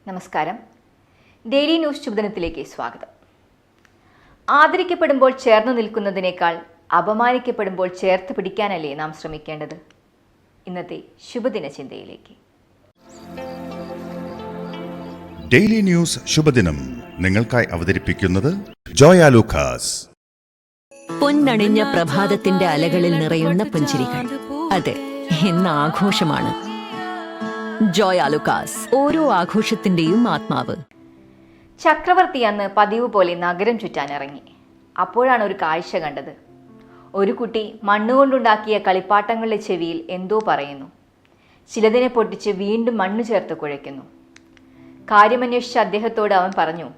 നമസ്കാരം. Daily news ശുഭദിനത്തിലേക്ക് സ്വാഗതം. ആദരിക്കപ്പെടുമ്പോൾ ചേർന്ന് നിൽക്കുന്നതിനേക്കാൾ അപമാനിക്കപ്പെടുമ്പോൾ ചേർത്ത് പിടിക്കാനല്ലേ നാം ശ്രമിക്കേണ്ടത്? ഇന്നത്തെ ശുഭദിന ചിന്തയിലേക്ക്. ഡെയിലി ന്യൂസ് ശുഭദിനം നിങ്ങൾക്കായി അവതരിപ്പിക്കുന്നത് ജോയ ലൂക്കാസ്. പൊന്നണിഞ്ഞ പ്രഭാതത്തിന്റെ അലകളിൽ നിറയുന്ന പുഞ്ചിരികൾ. അതെ, ഇന്ന് ആഘോഷമാണ്. ജോയ ലൂക്കാസ്, ഓരോ ആഘോഷത്തിന്റെയും ആത്മാവ്. ചക്രവർത്തി അന്ന് പതിവ് പോലെ നഗരം ചുറ്റാനിറങ്ങി. അപ്പോഴാണ് ഒരു കാഴ്ച കണ്ടത്. ഒരു കുട്ടി മണ്ണുകൊണ്ടുണ്ടാക്കിയ കളിപ്പാട്ടങ്ങളുടെ ചെവിയിൽ എന്തോ പറയുന്നു. ചിലതിനെ പൊട്ടിച്ച് വീണ്ടും മണ്ണ് ചേർത്ത് കുഴയ്ക്കുന്നു. കാര്യമന്വേഷിച്ച അദ്ദേഹത്തോട് അവൻ പറഞ്ഞു,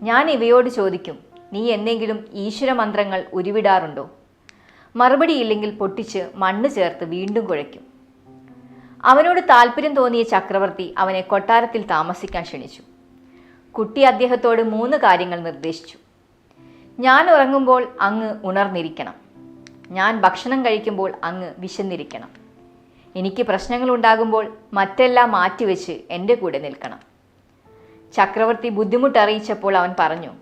ഞാൻ ഇവയോട് ചോദിക്കും, നീ എന്തെങ്കിലും ഈശ്വര മന്ത്രങ്ങൾ ഉരുവിടാറുണ്ടോ? മറുപടിയില്ലെങ്കിൽ പൊട്ടിച്ച് മണ്ണ് ചേർത്ത് വീണ്ടും കുഴയ്ക്കും. അവനോട് താല്പര്യം തോന്നിയ ചക്രവർത്തി അവനെ കൊട്ടാരത്തിൽ താമസിക്കാൻ ക്ഷണിച്ചു. കുട്ടി അദ്ദേഹത്തോട് 3 കാര്യങ്ങൾ നിർദ്ദേശിച്ചു. ഞാൻ ഉറങ്ങുമ്പോൾ അങ്ങ് ഉണർന്നിരിക്കണം. ഞാൻ ഭക്ഷണം കഴിക്കുമ്പോൾ അങ്ങ് വിശന്നിരിക്കണം. എനിക്ക് പ്രശ്നങ്ങൾ ഉണ്ടാകുമ്പോൾ മറ്റെല്ലാം മാറ്റിവെച്ച് എൻ്റെ കൂടെ നിൽക്കണം. ചക്രവർത്തി ബുദ്ധിമുട്ടറിയിച്ചപ്പോൾ അവൻ പറഞ്ഞു,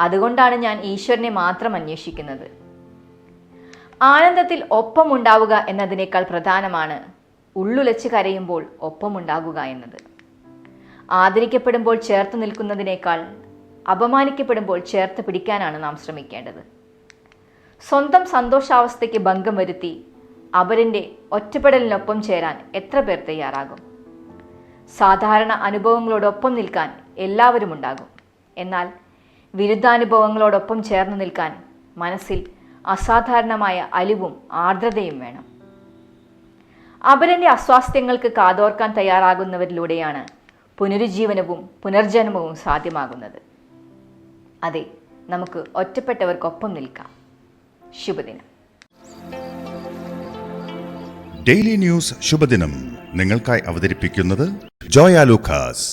അതുകൊണ്ടാണ് ഞാൻ ഈശ്വരനെ മാത്രം അന്വേഷിക്കുന്നത്. ആനന്ദത്തിൽ ഒപ്പമുണ്ടാവുക എന്നതിനേക്കാൾ പ്രധാനമാണ് ഉള്ളുലച്ച് കരയുമ്പോൾ ഒപ്പമുണ്ടാകുക എന്നത്. ആദരിക്കപ്പെടുമ്പോൾ ചേർത്ത് നിൽക്കുന്നതിനേക്കാൾ അപമാനിക്കപ്പെടുമ്പോൾ ചേർത്ത് പിടിക്കാനാണ് നാം ശ്രമിക്കേണ്ടത്. സ്വന്തം സന്തോഷാവസ്ഥയ്ക്ക് ഭംഗം വരുത്തി അവരിൻ്റെ ഒറ്റപ്പെടലിനൊപ്പം ചേരാൻ എത്ര പേർ തയ്യാറാകും? സാധാരണ അനുഭവങ്ങളോടൊപ്പം നിൽക്കാൻ എല്ലാവരും ഉണ്ടാകും. എന്നാൽ വിരുദ്ധാനുഭവങ്ങളോടൊപ്പം ചേർന്ന് നിൽക്കാൻ മനസ്സിൽ അസാധാരണമായ അലിവും ആർദ്രതയും വേണം. അവരൻ്റെ അസ്വാസ്ഥ്യങ്ങൾക്ക് കാതോർക്കാൻ തയ്യാറാകുന്നവരിലൂടെയാണ് പുനരുജ്ജീവനവും പുനർജന്മവും സാധ്യമാകുന്നത്. അതെ, നമുക്ക് ഒറ്റപ്പെട്ടവർക്കൊപ്പം നിൽക്കാം. ശുഭദിനം. ഡെയിലി ന്യൂസ് ശുഭദിനം നിങ്ങൾക്കായി അവതരിപ്പിക്കുന്നത് ജോയ ലൂക്കാസ്.